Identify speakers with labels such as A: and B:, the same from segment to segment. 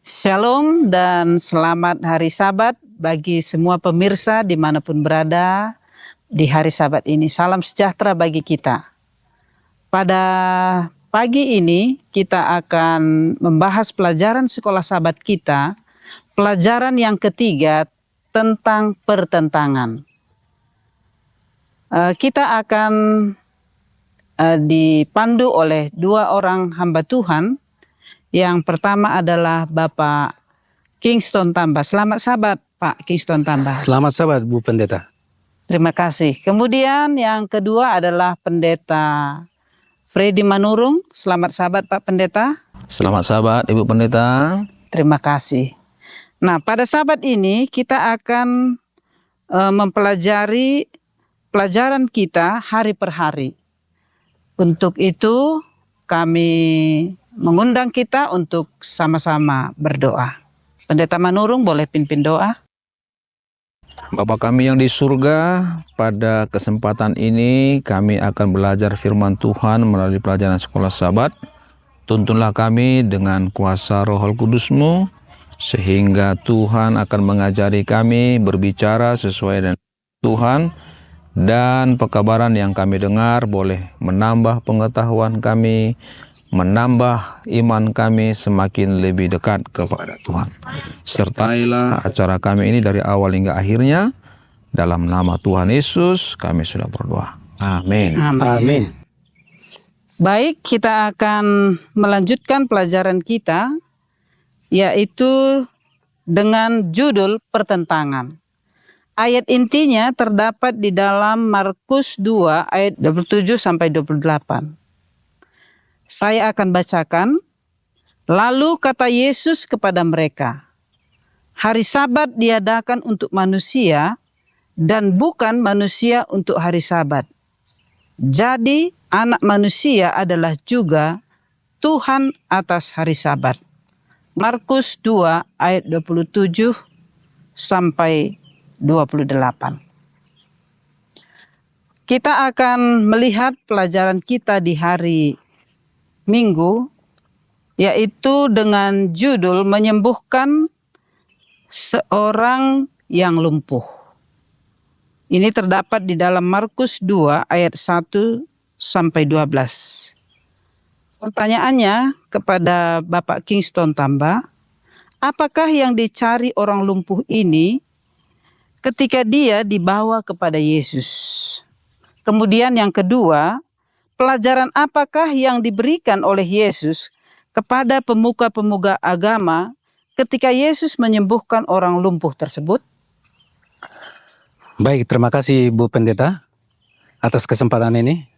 A: Shalom dan selamat hari Sabat bagi semua pemirsa dimanapun berada di hari Sabat ini. Salam sejahtera bagi kita. Pada pagi ini kita akan membahas pelajaran sekolah Sabat kita, pelajaran yang ketiga tentang pertentangan. Kita akan dipandu oleh dua orang hamba Tuhan. Yang pertama adalah Bapak Kingston Tambah. Selamat Sabat Pak Kingston Tambah.
B: Selamat Sabat Bu Pendeta.
A: Terima kasih. Kemudian yang kedua adalah Pendeta Freddy Manurung. Selamat Sabat Pak Pendeta.
C: Selamat Sabat Ibu Pendeta.
A: Terima kasih. Nah, pada Sabat ini kita akan mempelajari pelajaran kita hari per hari. Untuk itu kami mengundang kita untuk sama-sama berdoa. Pendeta Manurung boleh pimpin doa.
C: Bapa kami yang di surga, pada kesempatan ini kami akan belajar firman Tuhan melalui pelajaran sekolah Sabat. Tuntunlah kami dengan kuasa Roh Kudus-Mu, sehingga Tuhan akan mengajari kami berbicara sesuai dengan Tuhan, dan pekabaran yang kami dengar boleh menambah pengetahuan kami, menambah iman kami semakin lebih dekat kepada Tuhan. Sertailah acara kami ini dari awal hingga akhirnya. Dalam nama Tuhan Yesus kami sudah berdoa. Amin.
B: Amin.
A: Baik, kita akan melanjutkan pelajaran kita, yaitu dengan judul pertentangan. Ayat intinya terdapat di dalam Markus 2 ayat 27 sampai 28. Saya akan bacakan. Lalu kata Yesus kepada mereka, hari Sabat diadakan untuk manusia dan bukan manusia untuk hari Sabat. Jadi anak manusia adalah juga Tuhan atas hari Sabat. Markus 2 ayat 27 sampai 28. Kita akan melihat pelajaran kita di hari Minggu, yaitu dengan judul menyembuhkan seorang yang lumpuh. Ini terdapat di dalam Markus 2 ayat 1 sampai 12. Pertanyaannya kepada Bapak Kingston Tambah, apakah yang dicari orang lumpuh ini ketika dia dibawa kepada Yesus? Kemudian yang kedua, pelajaran apakah yang diberikan oleh Yesus kepada pemuka-pemuka agama ketika Yesus menyembuhkan orang lumpuh tersebut?
B: Baik, terima kasih Bu Pendeta atas kesempatan ini.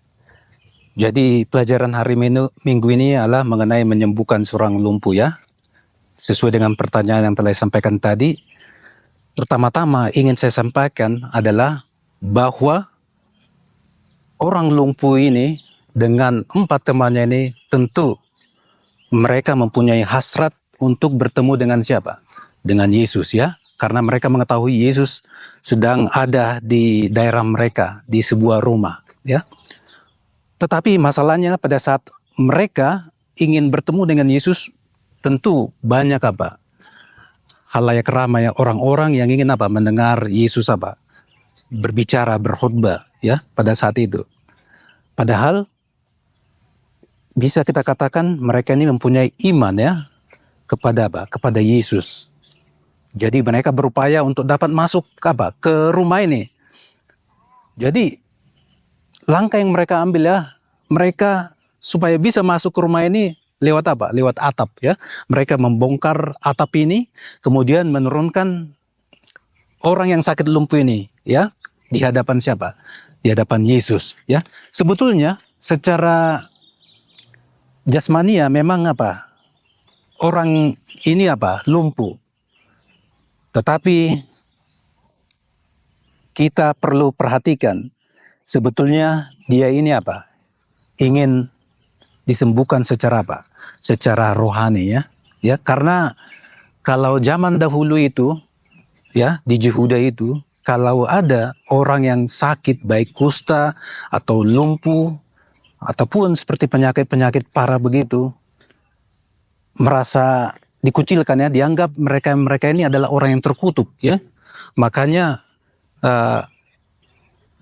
B: Jadi pelajaran hari Minggu ini adalah mengenai menyembuhkan seorang lumpuh ya. Sesuai dengan pertanyaan yang telah disampaikan tadi. Pertama-tama ingin saya sampaikan adalah bahwa orang lumpuh ini dengan 4 temannya ini tentu mereka mempunyai hasrat untuk bertemu dengan siapa? Dengan Yesus ya. Karena mereka mengetahui Yesus sedang ada di daerah mereka, di sebuah rumah ya. Tetapi masalahnya pada saat mereka ingin bertemu dengan Yesus, tentu banyak apa? Halayak ramai orang-orang yang ingin apa? Mendengar Yesus apa? Berbicara, berkhotbah ya pada saat itu. Padahal bisa kita katakan mereka ini mempunyai iman ya kepada apa? Kepada Yesus. Jadi mereka berupaya untuk dapat masuk ke rumah ini. Jadi langkah yang mereka ambil ya, mereka supaya bisa masuk ke rumah ini lewat apa? Lewat atap ya. Mereka membongkar atap ini, kemudian menurunkan orang yang sakit lumpuh ini ya di hadapan siapa? Di hadapan Yesus ya. Sebetulnya secara jasmania memang apa? Orang ini apa? Lumpuh. Tetapi kita perlu perhatikan sebetulnya dia ini apa? Ingin disembuhkan secara apa? Secara rohani ya. Ya, karena kalau zaman dahulu itu ya di Yehuda itu kalau ada orang yang sakit baik kusta atau lumpuh ataupun seperti penyakit-penyakit parah begitu merasa dikucilkan ya, dianggap mereka ini adalah orang yang terkutuk ya. Makanya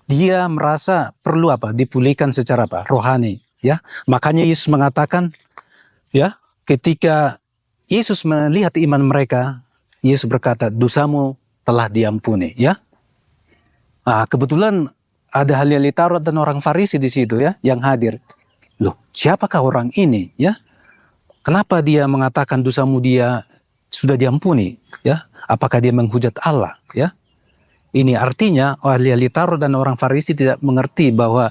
B: dia merasa perlu dipulihkan secara rohani ya. Makanya Yesus mengatakan ya, ketika Yesus melihat iman mereka, Yesus berkata, dosamu telah diampuni ya. Kebetulan ada ahli Taurat dan orang Farisi di situ ya yang hadir. Loh, siapakah orang ini ya? Kenapa dia mengatakan dosamu dia sudah diampuni ya? Apakah dia menghujat Allah ya? Ini artinya ahli Taurat dan orang Farisi tidak mengerti bahwa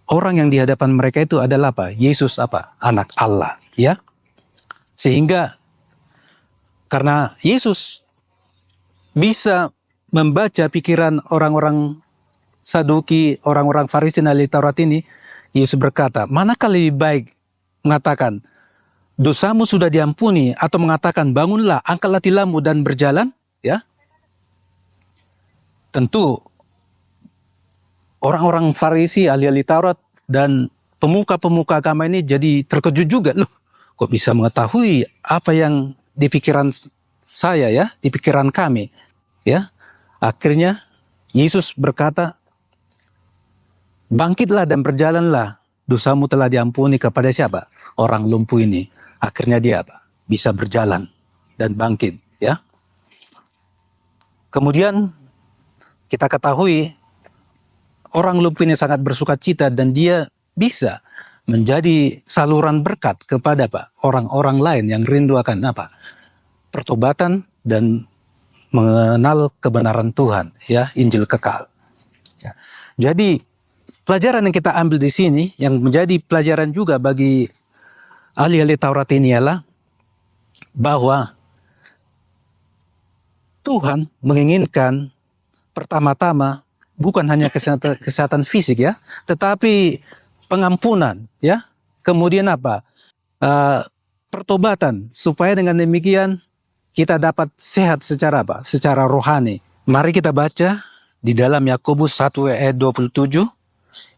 B: orang yang di hadapan mereka itu adalah Yesus anak Allah ya. Sehingga karena Yesus bisa membaca pikiran orang-orang Saduki, orang-orang Farisi dan ahli Taurat ini, Yesus berkata, manakah lebih baik mengatakan dosamu sudah diampuni atau mengatakan bangunlah, angkatlah tilammu dan berjalan ya? Tentu orang-orang Farisi, ahli-ahli Taurat dan pemuka-pemuka agama ini jadi terkejut juga. Loh, kok bisa mengetahui apa yang di pikiran saya ya, di pikiran kami ya? Akhirnya Yesus berkata, bangkitlah dan berjalanlah, dosamu telah diampuni. Kepada siapa? Orang lumpuh ini. Akhirnya dia bisa berjalan dan bangkit ya. Kemudian kita ketahui orang lumpuh ini sangat bersukacita dan dia bisa menjadi saluran berkat kepada orang-orang lain yang rindu akan pertobatan dan mengenal kebenaran Tuhan ya, Injil kekal ya. Jadi pelajaran yang kita ambil di sini yang menjadi pelajaran juga bagi ahli-ahli Taurat ini ialah bahwa Tuhan menginginkan pertama-tama bukan hanya kesehatan fisik ya, tetapi pengampunan ya. Kemudian pertobatan, supaya dengan demikian kita dapat sehat secara secara rohani. Mari kita baca di dalam Yakobus 1 ayat 27.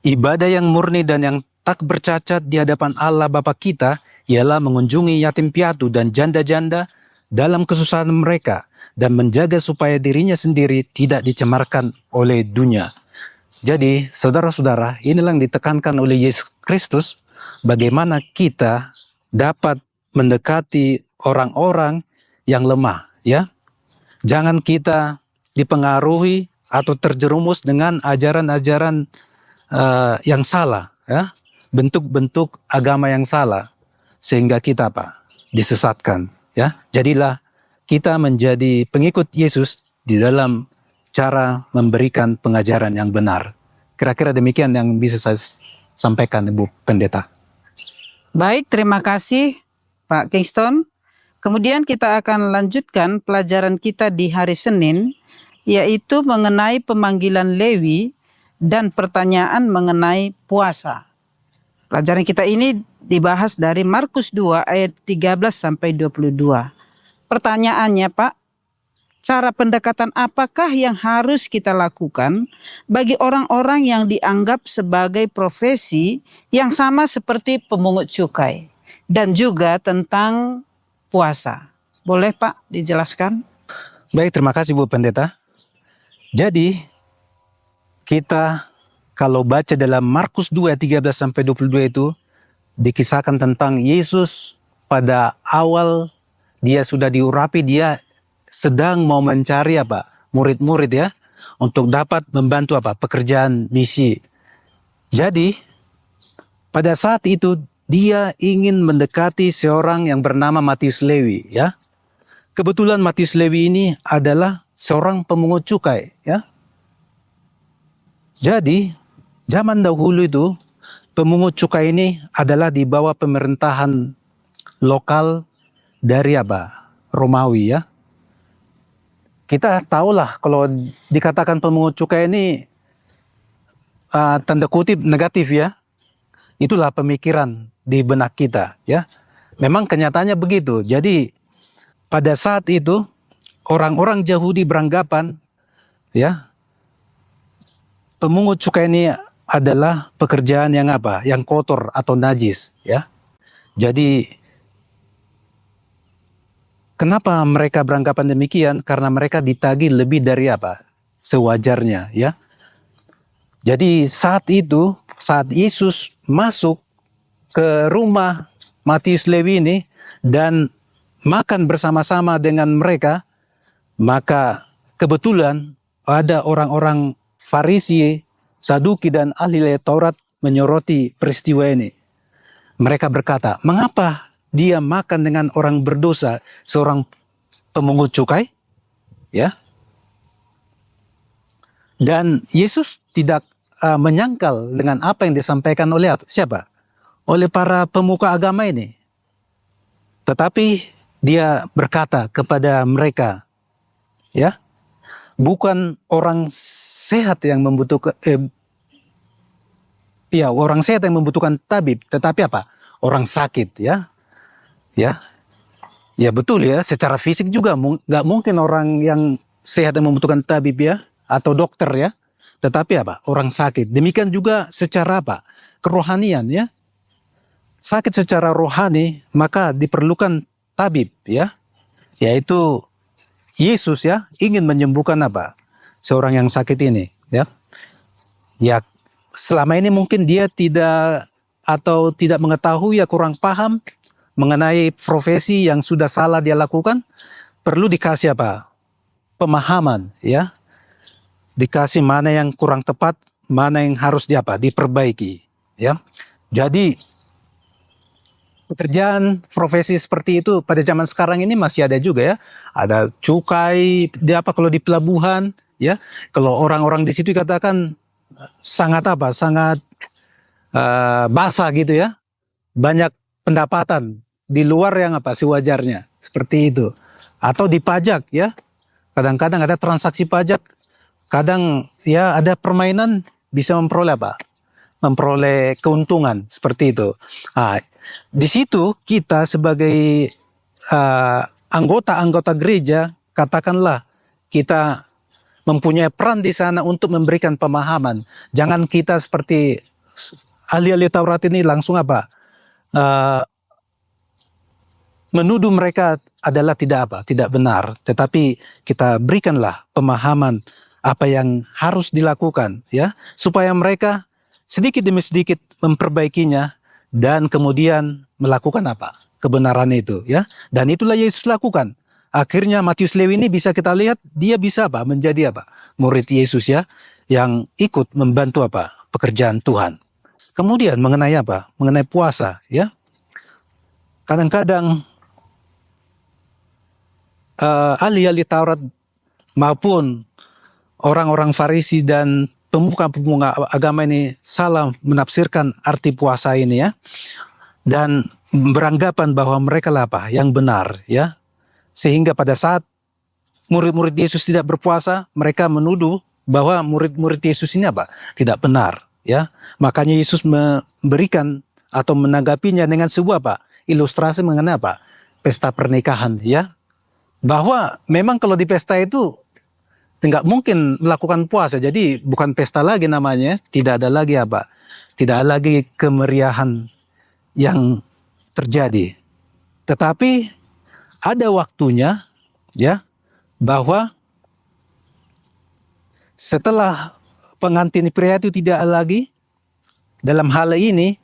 B: Ibadah yang murni dan yang tak bercacat di hadapan Allah Bapa kita ialah mengunjungi yatim piatu dan janda-janda dalam kesusahan mereka dan menjaga supaya dirinya sendiri tidak dicemarkan oleh dunia. Jadi, saudara-saudara, inilah yang ditekankan oleh Yesus Kristus, bagaimana kita dapat mendekati orang-orang yang lemah, ya. Jangan kita dipengaruhi atau terjerumus dengan ajaran-ajaran yang salah, ya. Bentuk-bentuk agama yang salah, sehingga kita disesatkan, ya. Jadilah kita menjadi pengikut Yesus di dalam cara memberikan pengajaran yang benar. Kira-kira demikian yang bisa saya sampaikan, Ibu Pendeta.
A: Baik, terima kasih Pak Kingston. Kemudian kita akan lanjutkan pelajaran kita di hari Senin, yaitu mengenai pemanggilan Lewi dan pertanyaan mengenai puasa. Pelajaran kita ini dibahas dari Markus 2 ayat 13 sampai 22. Pertanyaannya, Pak, cara pendekatan apakah yang harus kita lakukan bagi orang-orang yang dianggap sebagai profesi yang sama seperti pemungut cukai, dan juga tentang puasa? Boleh Pak dijelaskan?
B: Baik, terima kasih Bu Pendeta. Jadi kita kalau baca dalam Markus 2 ayat 13 sampai 22 itu dikisahkan tentang Yesus pada awal dia sudah diurapi, dia sedang mau mencari murid-murid ya, untuk dapat membantu pekerjaan misi. Jadi pada saat itu dia ingin mendekati seorang yang bernama Matius Lewi ya. Kebetulan Matius Lewi ini adalah seorang pemungut cukai ya. Jadi zaman dahulu itu pemungut cukai ini adalah di bawah pemerintahan lokal dari Romawi ya. Kita tahulah kalau dikatakan pemungut cukai ini tanda kutip negatif ya. Itulah pemikiran di benak kita ya. Memang kenyataannya begitu. Jadi pada saat itu orang-orang Yahudi beranggapan ya, pemungut cukai ini adalah pekerjaan yang yang kotor atau najis ya. Jadi Kenapa mereka beranggapan demikian? Karena mereka ditagih lebih dari apa? Sewajarnya, ya. Jadi saat itu, saat Yesus masuk ke rumah Matius Lewi ini dan makan bersama-sama dengan mereka, maka kebetulan ada orang-orang Farisi, Saduki dan ahli Taurat menyoroti peristiwa ini. Mereka berkata, mengapa dia makan dengan orang berdosa, seorang pemungut cukai? Ya. Dan Yesus tidak menyangkal dengan apa yang disampaikan oleh siapa? Oleh para pemuka agama ini. Tetapi dia berkata kepada mereka, ya, bukan orang sehat yang membutuhkan, orang sehat yang membutuhkan tabib, tetapi apa? Orang sakit, ya. Ya betul ya, secara fisik juga nggak mungkin orang yang sehat yang membutuhkan tabib ya, atau dokter ya, tetapi apa? Orang sakit. Demikian juga secara apa? Kerohanian ya. Sakit secara rohani, maka diperlukan tabib ya, yaitu Yesus ya, ingin menyembuhkan apa? Seorang yang sakit ini ya. Ya selama ini mungkin dia tidak mengetahui ya, kurang paham mengenai profesi yang sudah salah dia lakukan, perlu dikasih apa? Pemahaman ya. Dikasih mana yang kurang tepat, mana yang harus diperbaiki ya. Jadi pekerjaan profesi seperti itu pada zaman sekarang ini masih ada juga ya. Ada cukai kalau di pelabuhan ya. Kalau orang-orang di situ katakan sangat basah gitu ya. Banyak pendapatan di luar yang sewajarnya, seperti itu. Atau di pajak ya, kadang-kadang ada transaksi pajak, kadang ya ada permainan bisa memperoleh keuntungan seperti itu. Nah, di situ kita sebagai anggota gereja, katakanlah kita mempunyai peran di sana untuk memberikan pemahaman. Jangan kita seperti ahli-ahli Taurat ini langsung menuduh mereka adalah tidak benar, tetapi kita berikanlah pemahaman apa yang harus dilakukan ya, supaya mereka sedikit demi sedikit memperbaikinya dan kemudian melakukan kebenaran itu ya. Dan itulah Yesus lakukan. Akhirnya Matius Lewi ini bisa kita lihat dia bisa menjadi murid Yesus ya, yang ikut membantu pekerjaan Tuhan. Kemudian mengenai mengenai puasa ya. Kadang-kadang ahli-ahli Taurat maupun orang-orang Farisi dan pemuka-pemuka agama ini salah menafsirkan arti puasa ini ya, dan beranggapan bahwa mereka yang benar ya, sehingga pada saat murid-murid Yesus tidak berpuasa, mereka menuduh bahwa murid-murid Yesus ini tidak benar ya. Makanya Yesus memberikan atau menanggapinya dengan sebuah ilustrasi mengenai pesta pernikahan ya. Bahwa memang kalau di pesta itu nggak mungkin melakukan puasa, jadi bukan pesta lagi namanya, tidak ada lagi tidak ada lagi kemeriahan yang terjadi. Tetapi ada waktunya ya, bahwa setelah pengantin pria itu tidak lagi, dalam hal ini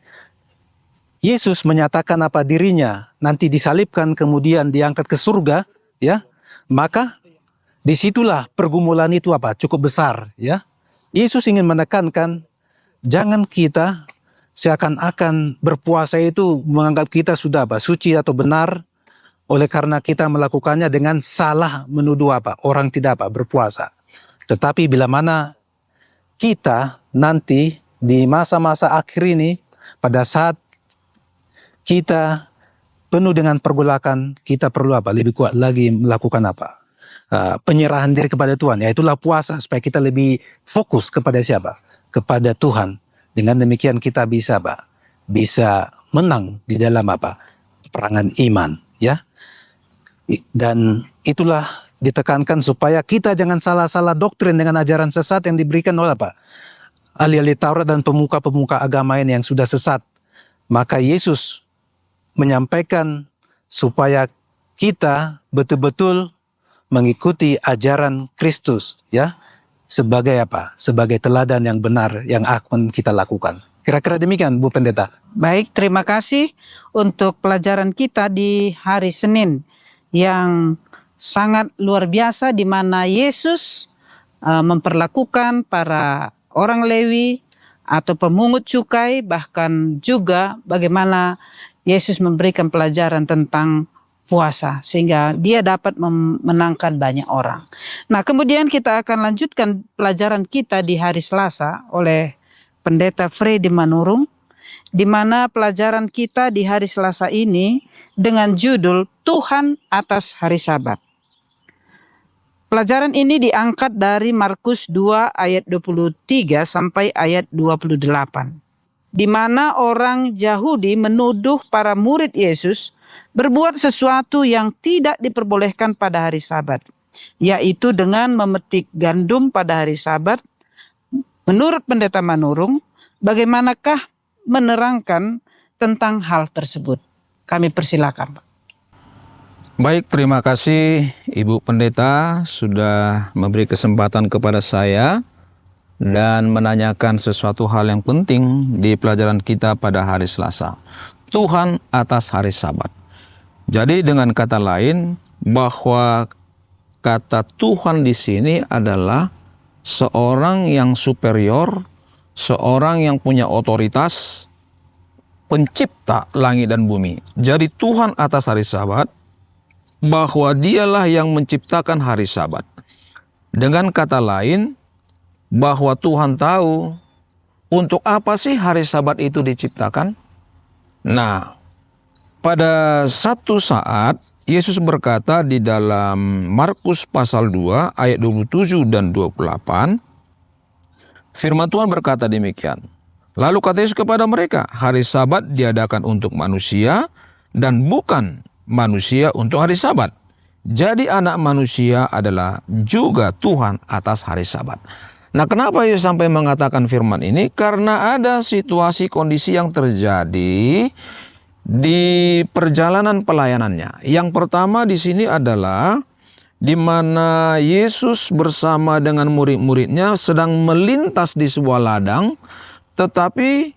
B: Yesus menyatakan dirinya nanti disalibkan kemudian diangkat ke surga ya, maka disitulah pergumulan itu cukup besar ya. Yesus ingin menekankan jangan kita seakan-akan berpuasa itu menganggap kita sudah suci atau benar oleh karena kita melakukannya dengan salah menuduh orang tidak berpuasa. Tetapi bila mana kita nanti di masa-masa akhir ini, pada saat kita penuh dengan pergolakan, kita perlu lebih kuat lagi melakukan penyerahan diri kepada Tuhan. Yaitulah puasa, supaya kita lebih fokus kepada siapa? Kepada Tuhan. Dengan demikian kita bisa menang di dalam peperangan iman ya. Dan itulah ditekankan supaya kita jangan salah-salah doktrin dengan ajaran sesat yang diberikan oleh ahli-ahli Taurat dan pemuka-pemuka agama ini yang sudah sesat. Maka Yesus menyampaikan supaya kita betul-betul mengikuti ajaran Kristus, ya, sebagai apa? Sebagai teladan yang benar yang akan kita lakukan. Kira-kira demikian, Bu Pendeta.
A: Baik, terima kasih untuk pelajaran kita di hari Senin yang sangat luar biasa, di mana Yesus memperlakukan para orang Lewi atau pemungut cukai, bahkan juga bagaimana Yesus memberikan pelajaran tentang puasa sehingga dia dapat memenangkan banyak orang. Nah, kemudian kita akan lanjutkan pelajaran kita di hari Selasa oleh Pendeta Freddy Manurung, di mana pelajaran kita di hari Selasa ini dengan judul Tuhan atas hari Sabat. Pelajaran ini diangkat dari Markus 2 ayat 23 sampai ayat 28. Di mana orang Yahudi menuduh para murid Yesus berbuat sesuatu yang tidak diperbolehkan pada hari Sabat, yaitu dengan memetik gandum pada hari Sabat. Menurut Pendeta Manurung, bagaimanakah menerangkan tentang hal tersebut? Kami persilakan, Pak.
C: Baik, terima kasih Ibu Pendeta sudah memberi kesempatan kepada saya dan menanyakan sesuatu hal yang penting di pelajaran kita pada hari Selasa. Tuhan atas hari Sabat. Jadi dengan kata lain, bahwa kata Tuhan di sini adalah seorang yang superior, seorang yang punya otoritas, pencipta langit dan bumi. Jadi Tuhan atas hari Sabat, bahwa dialah yang menciptakan hari Sabat. Dengan kata lain, bahwa Tuhan tahu untuk apa sih hari Sabat itu diciptakan. Nah, pada satu saat Yesus berkata di dalam Markus pasal 2 ayat 27 dan 28, firman Tuhan berkata demikian. Lalu kata Yesus kepada mereka, hari Sabat diadakan untuk manusia dan bukan manusia untuk hari Sabat. Jadi anak manusia adalah juga Tuhan atas hari Sabat. Nah, kenapa Yesus sampai mengatakan firman ini? Karena ada situasi kondisi yang terjadi di perjalanan pelayanannya. Yang pertama di sini adalah di mana Yesus bersama dengan murid-muridnya sedang melintas di sebuah ladang, tetapi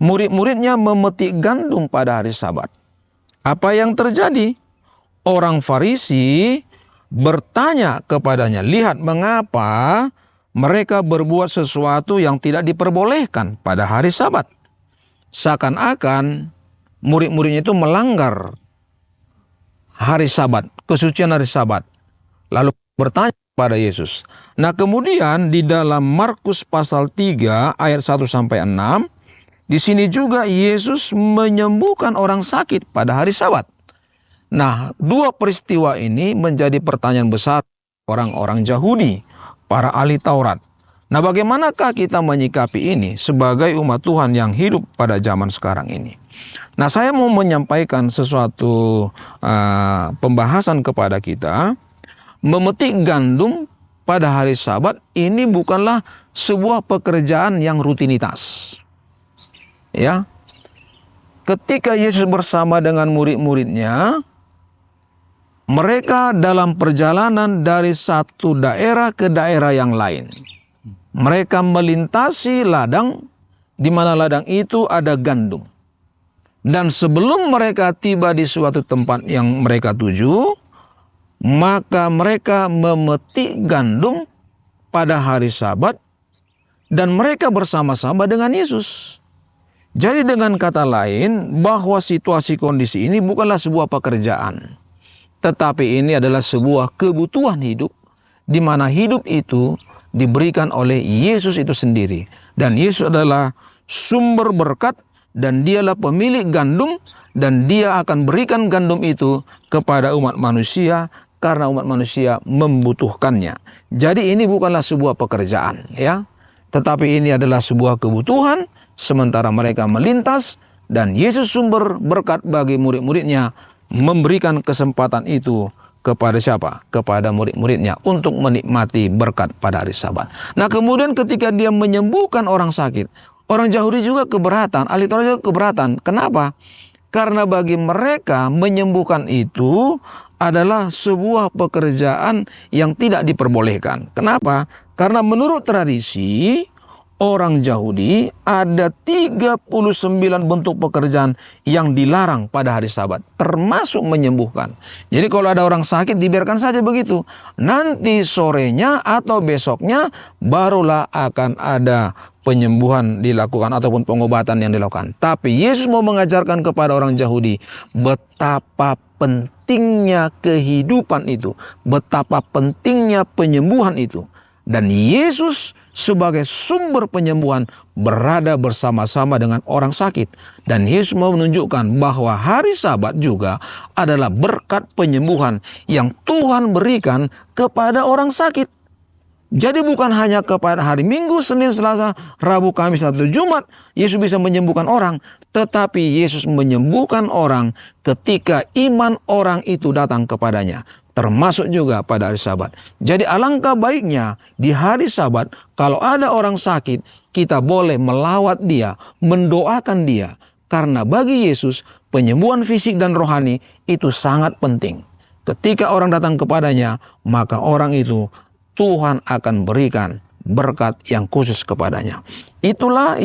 C: murid-muridnya memetik gandum pada hari Sabat. Apa yang terjadi? Orang Farisi bertanya kepadanya, lihat mengapa mereka berbuat sesuatu yang tidak diperbolehkan pada hari Sabat. Seakan-akan murid-muridnya itu melanggar hari Sabat, kesucian hari Sabat. Lalu bertanya kepada Yesus. Nah, kemudian di dalam Markus pasal 3 ayat 1 sampai 6, di sini juga Yesus menyembuhkan orang sakit pada hari Sabat. Nah, dua peristiwa ini menjadi pertanyaan besar orang-orang Yahudi, para ahli Taurat. Nah, bagaimanakah kita menyikapi ini sebagai umat Tuhan yang hidup pada zaman sekarang ini? Nah, saya mau menyampaikan sesuatu pembahasan kepada kita. Memetik gandum pada hari Sabat ini bukanlah sebuah pekerjaan yang rutinitas. Ya, ketika Yesus bersama dengan murid-muridnya, mereka dalam perjalanan dari satu daerah ke daerah yang lain. Mereka melintasi ladang, di mana ladang itu ada gandum. Dan sebelum mereka tiba di suatu tempat yang mereka tuju, maka mereka memetik gandum pada hari Sabat dan mereka bersama-sama dengan Yesus. Jadi dengan kata lain, bahwa situasi kondisi ini bukanlah sebuah pekerjaan, tetapi ini adalah sebuah kebutuhan hidup, di mana hidup itu diberikan oleh Yesus itu sendiri. Dan Yesus adalah sumber berkat, dan dialah pemilik gandum, dan dia akan berikan gandum itu kepada umat manusia karena umat manusia membutuhkannya. Jadi ini bukanlah sebuah pekerjaan, ya, tetapi ini adalah sebuah kebutuhan, sementara mereka melintas, dan Yesus sumber berkat bagi murid-muridnya memberikan kesempatan itu kepada siapa? Kepada murid-muridnya untuk menikmati berkat pada hari Sabat. Nah, kemudian ketika dia menyembuhkan orang sakit, orang Yahudi juga keberatan, ahli Taurat juga keberatan. Kenapa? Karena bagi mereka menyembuhkan itu adalah sebuah pekerjaan yang tidak diperbolehkan. Kenapa? Karena menurut tradisi orang Yahudi ada 39 bentuk pekerjaan yang dilarang pada hari Sabat, termasuk menyembuhkan. Jadi kalau ada orang sakit dibiarkan saja begitu. Nanti sorenya atau besoknya barulah akan ada penyembuhan dilakukan ataupun pengobatan yang dilakukan. Tapi Yesus mau mengajarkan kepada orang Yahudi betapa pentingnya kehidupan itu, betapa pentingnya penyembuhan itu. Dan Yesus sebagai sumber penyembuhan berada bersama-sama dengan orang sakit. Dan Yesus mau menunjukkan bahwa hari Sabat juga adalah berkat penyembuhan yang Tuhan berikan kepada orang sakit. Jadi bukan hanya kepada hari Minggu, Senin, Selasa, Rabu, Kamis, atau Jumat Yesus bisa menyembuhkan orang. Tetapi Yesus menyembuhkan orang ketika iman orang itu datang kepadanya. Termasuk juga pada hari Sabat. Jadi alangkah baiknya di hari Sabat kalau ada orang sakit kita boleh melawat dia, mendoakan dia. Karena bagi Yesus penyembuhan fisik dan rohani itu sangat penting. Ketika orang datang kepadanya maka orang itu Tuhan akan berikan berkat yang khusus kepadanya. Itulah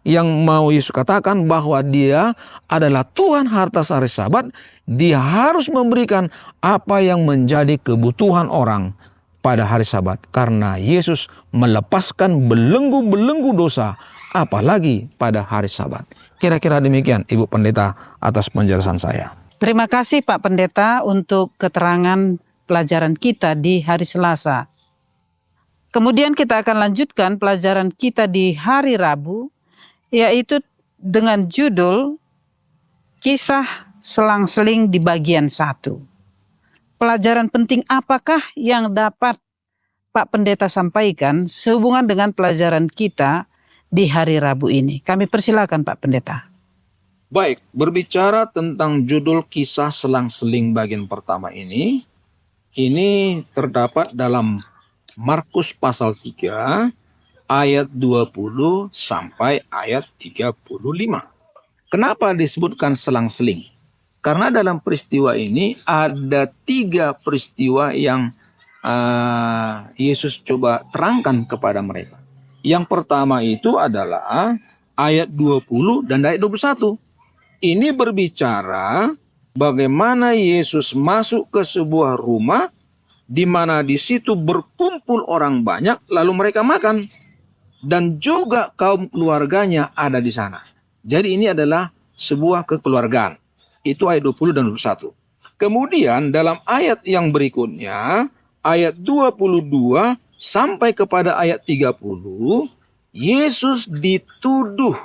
C: yang mau Yesus katakan bahwa dia adalah Tuhan harta hari Sabat. Dia harus memberikan apa yang menjadi kebutuhan orang pada hari Sabat. Karena Yesus melepaskan belenggu-belenggu dosa apalagi pada hari Sabat. Kira-kira demikian Ibu Pendeta atas penjelasan saya.
A: Terima kasih Pak Pendeta untuk keterangan pelajaran kita di hari Selasa. Kemudian kita akan lanjutkan pelajaran kita di hari Rabu, yaitu dengan judul Kisah Selang-seling di bagian 1. Pelajaran penting apakah yang dapat Pak Pendeta sampaikan sehubungan dengan pelajaran kita di hari Rabu ini? Kami persilakan Pak Pendeta.
C: Baik, berbicara tentang judul Kisah Selang-seling bagian pertama ini terdapat dalam Markus pasal 3 ayat 20 sampai ayat 35. Kenapa disebutkan selang-seling? Karena dalam peristiwa ini ada 3 peristiwa yang Yesus coba terangkan kepada mereka. Yang pertama itu adalah ayat 20 dan ayat 21. Ini berbicara bagaimana Yesus masuk ke sebuah rumah di mana di situ berkumpul orang banyak lalu mereka makan. Dan juga kaum keluarganya ada di sana. Jadi ini adalah sebuah kekeluargaan. Itu ayat 20 dan 21. Kemudian dalam ayat yang berikutnya, ayat 22 sampai kepada ayat 30, Yesus dituduh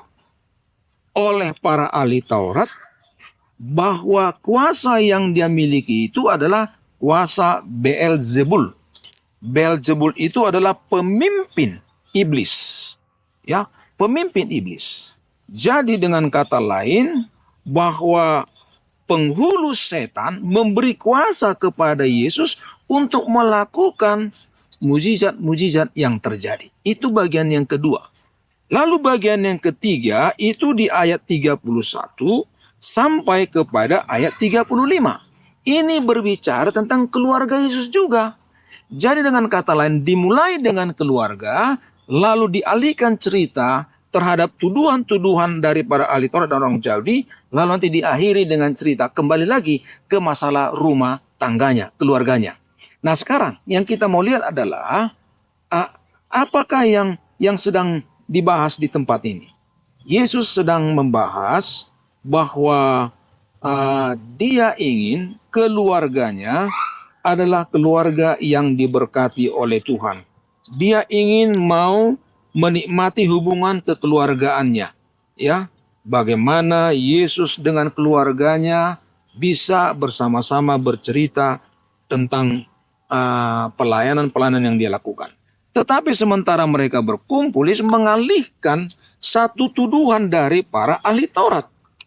C: oleh para ahli Taurat bahwa kuasa yang dia miliki itu adalah kuasa Beelzebul. Beelzebul itu adalah pemimpin iblis. Ya, pemimpin iblis. Jadi dengan kata lain bahwa penghulu setan memberi kuasa kepada Yesus untuk melakukan mujizat-mujizat yang terjadi. Itu bagian yang kedua. Lalu bagian yang ketiga itu di ayat 31 sampai kepada ayat 35. Ini berbicara tentang keluarga Yesus juga. Jadi dengan kata lain dimulai dengan keluarga, lalu dialihkan cerita terhadap tuduhan-tuduhan dari para ahli Taurat dan orang Yahudi, lalu nanti diakhiri dengan cerita kembali lagi ke masalah rumah tangganya, keluarganya. Nah sekarang yang kita mau lihat adalah apakah yang sedang dibahas di tempat ini. Yesus sedang membahas bahwa dia ingin keluarganya adalah keluarga yang diberkati oleh Tuhan. Dia ingin mau menikmati hubungan kekeluargaannya. Ya, bagaimana Yesus dengan keluarganya bisa bersama-sama bercerita tentang pelayanan-pelayanan yang dia lakukan. Tetapi sementara mereka berkumpul, Yesus mengalihkan satu tuduhan dari para ahli Taurat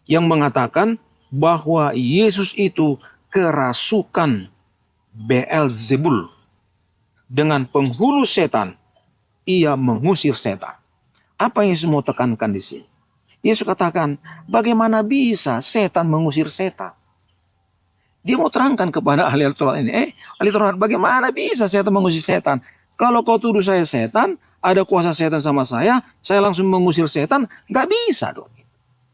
C: yang mengatakan bahwa Yesus itu kerasukan Beelzebul. Dengan penghulu setan, ia mengusir setan. Apa yang Yesus mau tekankan di sini? Yesus katakan, bagaimana bisa setan mengusir setan?
D: Dia mau terangkan kepada ahli Taurat ini, ahli Taurat, bagaimana bisa setan mengusir setan? Kalau kau tuduh saya setan, ada kuasa setan sama saya langsung mengusir setan, nggak bisa dong.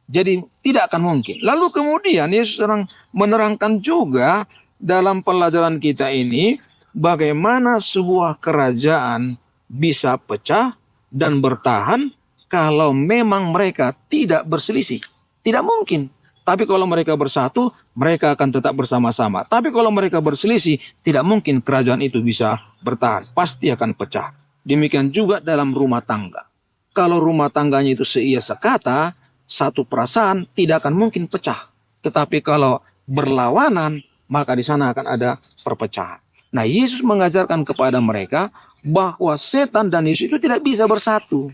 D: Jadi tidak akan mungkin. Lalu kemudian Yesus sedang menerangkan juga dalam pelajaran kita ini, bagaimana sebuah kerajaan bisa pecah dan bertahan kalau memang mereka tidak berselisih. Tidak mungkin. Tapi kalau mereka bersatu, mereka akan tetap bersama-sama. Tapi kalau mereka berselisih, tidak mungkin kerajaan itu bisa bertahan. Pasti akan pecah. Demikian juga dalam rumah tangga. Kalau rumah tangganya itu seia sekata, satu perasaan, tidak akan mungkin pecah. Tetapi kalau berlawanan, maka di sana akan ada perpecahan. Nah, Yesus mengajarkan kepada mereka bahwa setan dan Yesus itu tidak bisa bersatu.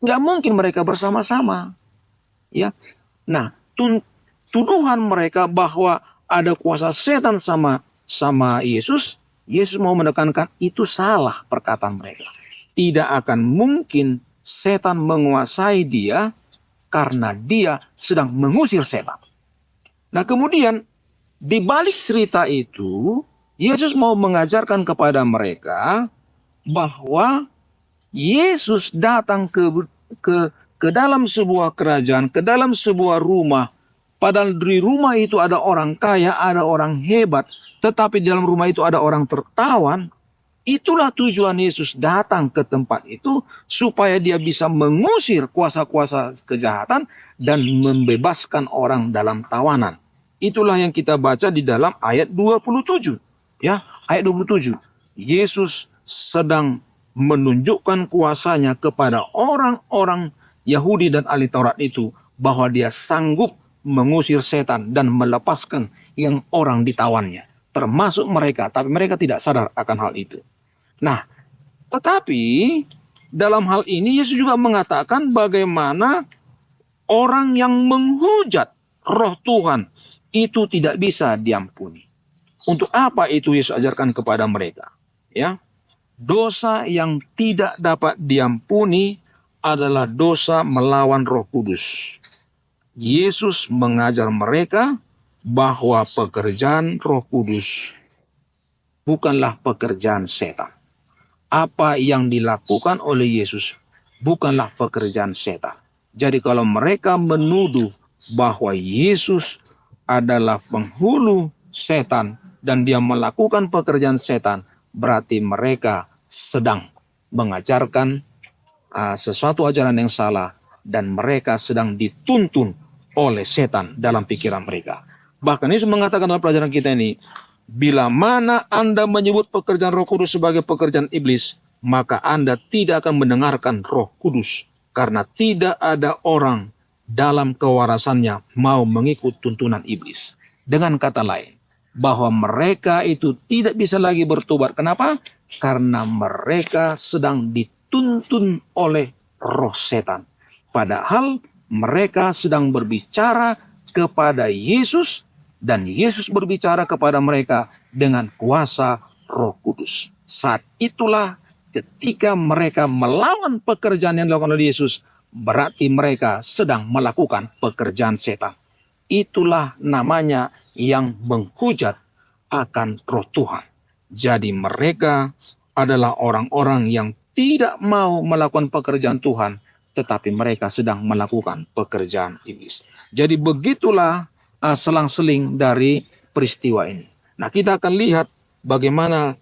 D: Nggak mungkin mereka bersama-sama. Ya. Nah, tuduhan mereka bahwa ada kuasa setan sama Yesus, Yesus mau menekankan itu salah perkataan mereka. Tidak akan mungkin setan menguasai dia karena dia sedang mengusir setan. Nah, kemudian di balik cerita itu, Yesus mau mengajarkan kepada mereka bahwa Yesus datang ke dalam sebuah kerajaan, ke dalam sebuah rumah. Padahal di rumah itu ada orang kaya, ada orang hebat. Tetapi di dalam rumah itu ada orang tertawan. Itulah tujuan Yesus datang ke tempat itu supaya dia bisa mengusir kuasa-kuasa kejahatan dan membebaskan orang dalam tawanan. Itulah yang kita baca di dalam ayat 27. Ya, ayat 27. Yesus sedang menunjukkan kuasanya kepada orang-orang Yahudi dan ahli Taurat itu bahwa dia sanggup mengusir setan dan melepaskan yang orang ditawannya, termasuk mereka, tapi mereka tidak sadar akan hal itu. Nah, tetapi dalam hal ini Yesus juga mengatakan bagaimana orang yang menghujat roh Tuhan itu tidak bisa diampuni. Untuk apa itu Yesus ajarkan kepada mereka? Ya, dosa yang tidak dapat diampuni adalah dosa melawan Roh Kudus. Yesus mengajar mereka bahwa pekerjaan Roh Kudus bukanlah pekerjaan setan. Apa yang dilakukan oleh Yesus bukanlah pekerjaan setan. Jadi kalau mereka menuduh bahwa Yesus adalah penghulu setan dan dia melakukan pekerjaan setan, berarti mereka sedang mengajarkan sesuatu ajaran yang salah dan mereka sedang dituntun oleh setan dalam pikiran mereka. Bahkan Yesus mengatakan dalam pelajaran kita ini, bila mana Anda menyebut pekerjaan Roh Kudus sebagai pekerjaan iblis, maka Anda tidak akan mendengarkan Roh Kudus. Karena tidak ada orang dalam kewarasannya mau mengikut tuntunan iblis. Dengan kata lain, bahwa mereka itu tidak bisa lagi bertobat. Kenapa? Karena mereka sedang dituntun oleh roh setan. Padahal mereka sedang berbicara kepada Yesus, dan Yesus berbicara kepada mereka dengan kuasa Roh Kudus. Saat itulah ketika mereka melawan pekerjaan yang dilakukan oleh Yesus, berarti mereka sedang melakukan pekerjaan setan. Itulah namanya yang menghujat akan Roh Tuhan. Jadi mereka adalah orang-orang yang tidak mau melakukan pekerjaan Tuhan, tetapi mereka sedang melakukan pekerjaan iblis. Jadi begitulah selang-seling dari peristiwa ini. Nah, kita akan lihat bagaimana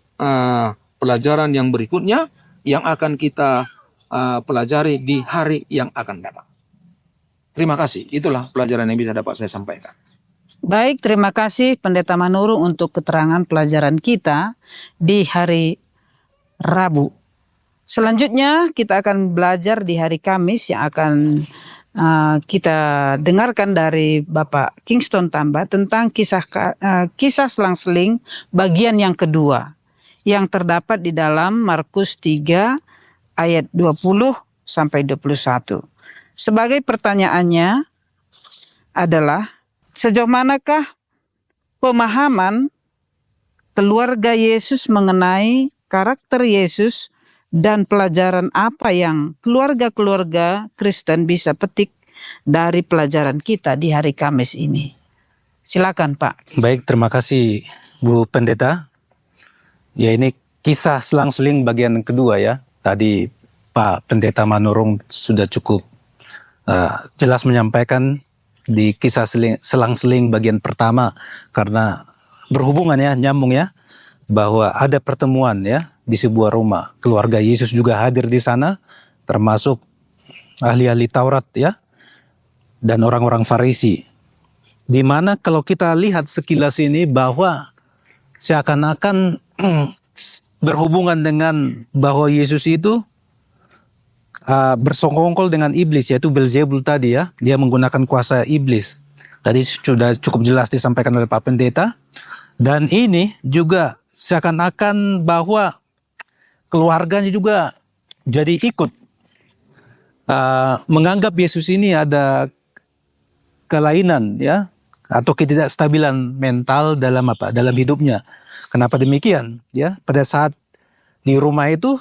D: pelajaran yang berikutnya yang akan kita pelajari di hari yang akan datang. Terima kasih. Itulah pelajaran yang bisa dapat saya sampaikan.
A: Baik, terima kasih Pendeta Manuru untuk keterangan pelajaran kita di hari Rabu. Selanjutnya kita akan belajar di hari Kamis yang akan kita dengarkan dari Bapak Kingston Tambah tentang kisah selang-seling bagian yang kedua yang terdapat di dalam Markus 3 ayat 20 sampai 21. Sebagai pertanyaannya adalah, sejauh manakah pemahaman keluarga Yesus mengenai karakter Yesus dan pelajaran apa yang keluarga-keluarga Kristen bisa petik dari pelajaran kita di hari Kamis ini? Silakan Pak.
B: Baik, terima kasih Bu Pendeta. Ya, ini kisah selang-seling bagian kedua ya. Tadi Pak Pendeta Manurung sudah cukup jelas menyampaikan di kisah selang-seling bagian pertama, karena berhubungan ya, nyambung ya, bahwa ada pertemuan ya di sebuah rumah. Keluarga Yesus juga hadir di sana, termasuk ahli-ahli Taurat ya, dan orang-orang Farisi. Di mana kalau kita lihat sekilas ini bahwa seakan-akan berhubungan dengan bahwa Yesus itu bersongkol dengan iblis, yaitu Beelzebul tadi ya. Dia menggunakan kuasa iblis. Tadi sudah cukup jelas disampaikan oleh Pak Pendeta. Dan ini juga seakan-akan bahwa keluarganya juga jadi ikut menganggap Yesus ini ada kelainan ya, atau ketidakstabilan mental dalam dalam hidupnya. Kenapa demikian ya? Pada saat di rumah itu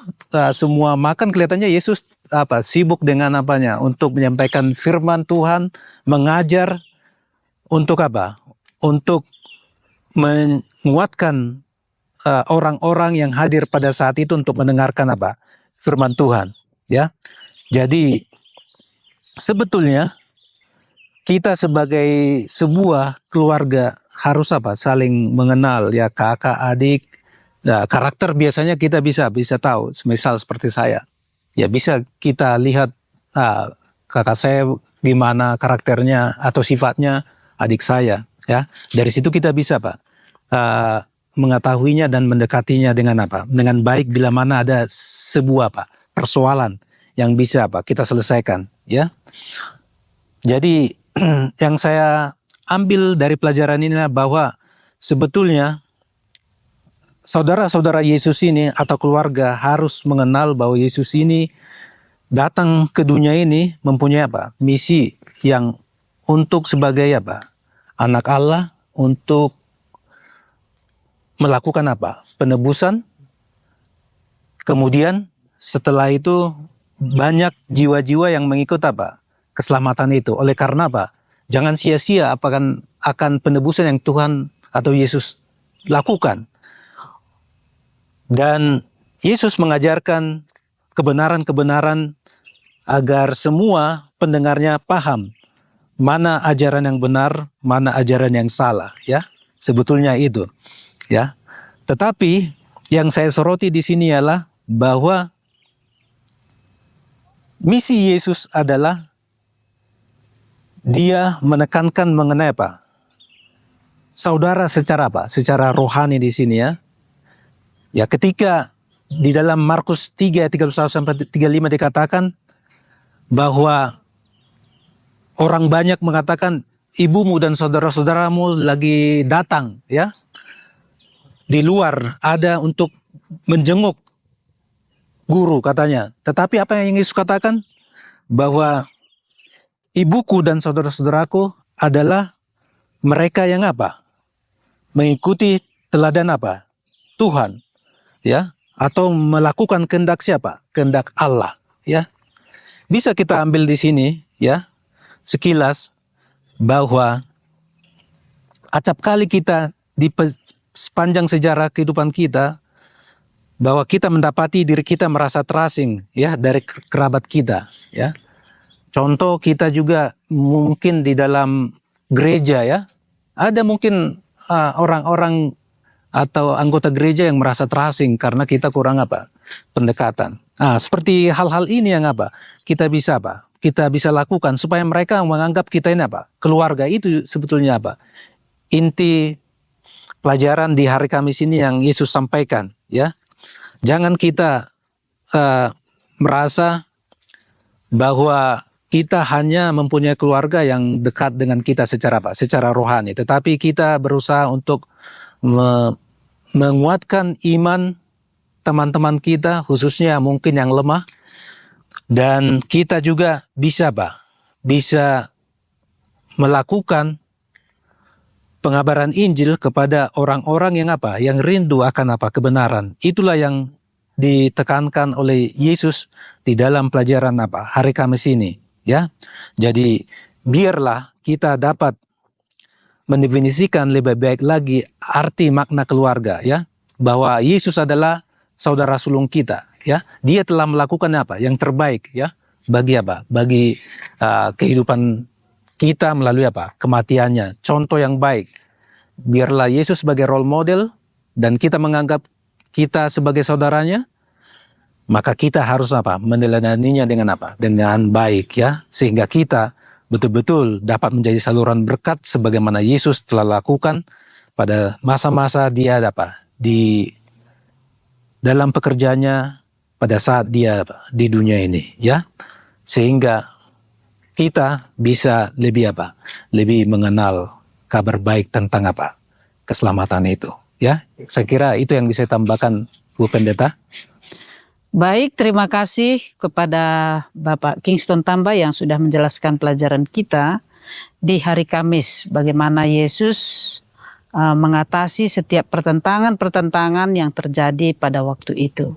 B: semua makan, kelihatannya Yesus sibuk dengan untuk menyampaikan firman Tuhan, mengajar untuk untuk menguatkan orang-orang yang hadir pada saat itu untuk mendengarkan firman Tuhan ya. Jadi sebetulnya kita sebagai sebuah keluarga harus saling mengenal ya, kakak adik. Nah, karakter biasanya kita bisa tahu. Misal seperti saya, ya bisa kita lihat kakak saya gimana karakternya atau sifatnya adik saya ya. Dari situ kita bisa mengetahuinya dan mendekatinya dengan dengan baik bila mana ada sebuah persoalan yang bisa kita selesaikan ya. Jadi yang saya ambil dari pelajaran ini bahwa sebetulnya saudara-saudara Yesus ini atau keluarga harus mengenal bahwa Yesus ini datang ke dunia ini mempunyai misi yang untuk sebagai anak Allah, untuk melakukan penebusan. Kemudian setelah itu banyak jiwa-jiwa yang mengikut keselamatan itu. Oleh karena jangan sia-sia akan penebusan yang Tuhan atau Yesus lakukan. Dan Yesus mengajarkan kebenaran-kebenaran agar semua pendengarnya paham mana ajaran yang benar, mana ajaran yang salah ya. Sebetulnya itu ya. Tetapi yang saya soroti di sini ialah bahwa misi Yesus adalah dia menekankan mengenai saudara secara rohani di sini ya. Ya, ketika di dalam Markus 3 ayat 31 sampai 35 dikatakan bahwa orang banyak mengatakan ibumu dan saudara-saudaramu lagi datang ya. Di luar ada untuk menjenguk guru katanya. Tetapi apa yang Yesus katakan? Bahwa ibuku dan saudara-saudaraku adalah mereka yang mengikuti teladan Tuhan ya, atau melakukan kehendak siapa? Kehendak Allah ya. Bisa kita ambil di sini ya sekilas bahwa acap kali kita di sepanjang sejarah kehidupan kita bahwa kita mendapati diri kita merasa terasing ya dari kerabat kita ya. Contoh kita juga mungkin di dalam gereja ya, ada mungkin orang-orang atau anggota gereja yang merasa terasing karena kita kurang pendekatan. Seperti hal-hal ini yang kita bisa kita bisa lakukan supaya mereka menganggap kita ini keluarga. Itu sebetulnya inti pelajaran di hari Kamis ini yang Yesus sampaikan ya. Jangan kita merasa bahwa kita hanya mempunyai keluarga yang dekat dengan kita secara rohani, tetapi kita berusaha untuk menguatkan iman teman-teman kita, khususnya mungkin yang lemah, dan kita juga bisa melakukan pengabaran Injil kepada orang-orang yang rindu akan kebenaran. Itulah yang ditekankan oleh Yesus di dalam pelajaran hari Kamis ini ya. Jadi biarlah kita dapat mendefinisikan lebih baik lagi arti makna keluarga, ya, bahwa Yesus adalah saudara sulung kita, ya. Dia telah melakukan apa? Yang terbaik, ya, bagi apa? Bagi kehidupan kita melalui apa? Kematiannya, contoh yang baik. Biarlah Yesus sebagai role model dan kita menganggap kita sebagai saudaranya, maka kita harus apa? Meneladaninya dengan apa? Dengan baik, ya, sehingga kita betul-betul dapat menjadi saluran berkat sebagaimana Yesus telah lakukan pada masa-masa dia apa? Di dalam pekerjaannya pada saat dia apa? Di dunia ini, ya. Sehingga kita bisa lebih apa? Lebih mengenal kabar baik tentang apa? Keselamatan itu, ya. Saya kira itu yang bisa tambahkan, Bu Pendeta.
A: Baik, terima kasih kepada Bapak Kingston Tamba yang sudah menjelaskan pelajaran kita di hari Kamis. Bagaimana Yesus mengatasi setiap pertentangan-pertentangan yang terjadi pada waktu itu.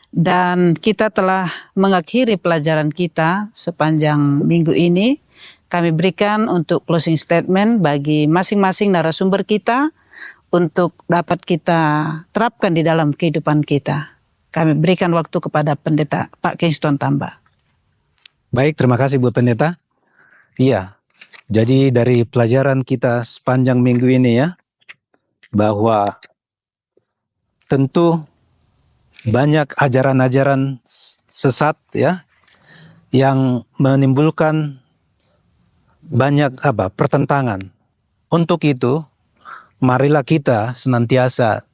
A: Dan kita telah mengakhiri pelajaran kita sepanjang minggu ini. Kami berikan untuk closing statement bagi masing-masing narasumber kita untuk dapat kita terapkan di dalam kehidupan kita. Kami berikan waktu kepada Pendeta Pak Kingston Tamba.
B: Baik, terima kasih Bu Pendeta. Iya, jadi dari pelajaran kita sepanjang minggu ini, ya, bahwa tentu banyak ajaran-ajaran sesat, ya, yang menimbulkan banyak pertentangan. Untuk itu, marilah kita senantiasa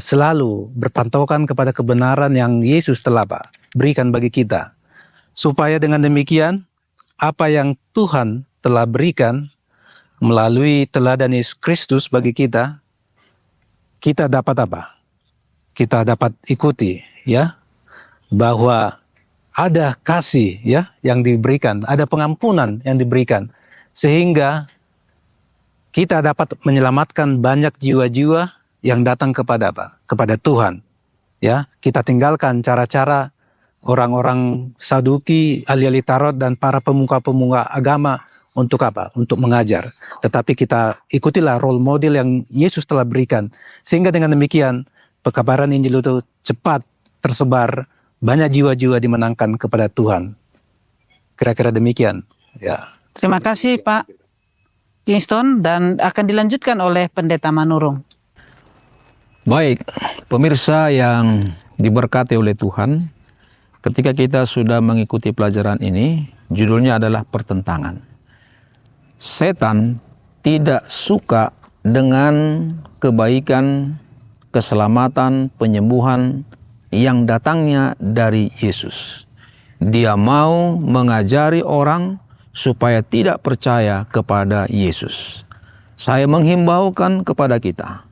B: selalu berpatokan kepada kebenaran yang Yesus telah berikan bagi kita. Supaya dengan demikian, apa yang Tuhan telah berikan melalui teladan Yesus Kristus bagi kita, kita dapat apa? Kita dapat ikuti, ya, bahwa ada kasih, ya, yang diberikan, ada pengampunan yang diberikan, sehingga kita dapat menyelamatkan banyak jiwa-jiwa yang datang kepada apa? Kepada Tuhan, ya. Kita tinggalkan cara-cara orang-orang Saduki, ahli-ahli Tarot dan para pemuka-pemuka agama untuk apa? Untuk mengajar. Tetapi kita ikutilah role model yang Yesus telah berikan, sehingga dengan demikian pekabaran Injil itu cepat tersebar, banyak jiwa-jiwa dimenangkan kepada Tuhan. Kira-kira demikian, ya.
A: Terima kasih Pak Kingston, dan akan dilanjutkan oleh Pendeta Manurung.
C: Baik, pemirsa yang diberkati oleh Tuhan, ketika kita sudah mengikuti pelajaran ini, judulnya adalah pertentangan. Setan tidak suka dengan kebaikan, keselamatan, penyembuhan yang datangnya dari Yesus. Dia mau mengajari orang supaya tidak percaya kepada Yesus. Saya menghimbaukan kepada kita,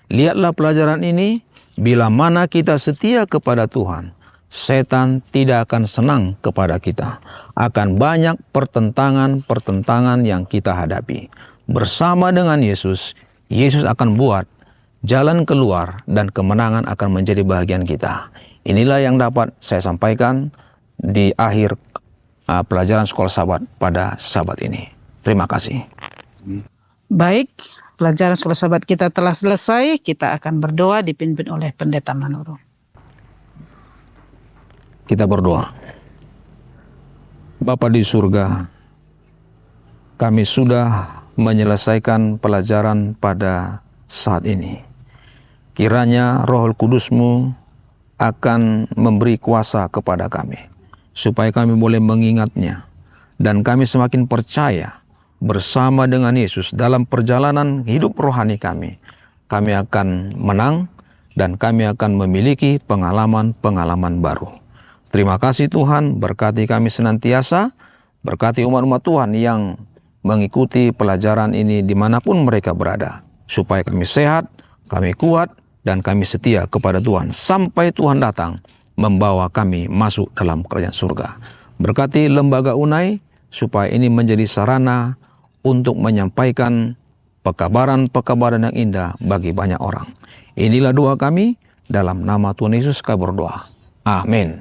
C: lihatlah pelajaran ini, bila mana kita setia kepada Tuhan, setan tidak akan senang kepada kita. Akan banyak pertentangan-pertentangan yang kita hadapi. Bersama dengan Yesus, Yesus akan buat jalan keluar dan kemenangan akan menjadi bagian kita. Inilah yang dapat saya sampaikan di akhir pelajaran Sekolah Sabat pada Sabat ini. Terima kasih.
A: Baik, pelajaran Sekolah Sabat kita telah selesai. Kita akan berdoa dipimpin oleh Pendeta Manurung.
C: Kita berdoa. Bapa di surga, kami sudah menyelesaikan pelajaran pada saat ini. Kiranya Roh Kudus-Mu akan memberi kuasa kepada kami, supaya kami boleh mengingatnya, dan kami semakin percaya bersama dengan Yesus dalam perjalanan hidup rohani kami. Kami akan menang, dan kami akan memiliki pengalaman-pengalaman baru. Terima kasih Tuhan, berkati kami senantiasa, berkati umat-umat Tuhan yang mengikuti pelajaran ini dimanapun mereka berada, supaya kami sehat, kami kuat, dan kami setia kepada Tuhan sampai Tuhan datang membawa kami masuk dalam kerajaan surga. Berkati lembaga Unai supaya ini menjadi sarana untuk menyampaikan pekabaran-pekabaran yang indah bagi banyak orang. Inilah doa kami, dalam nama Tuhan Yesus kami berdoa. Amin.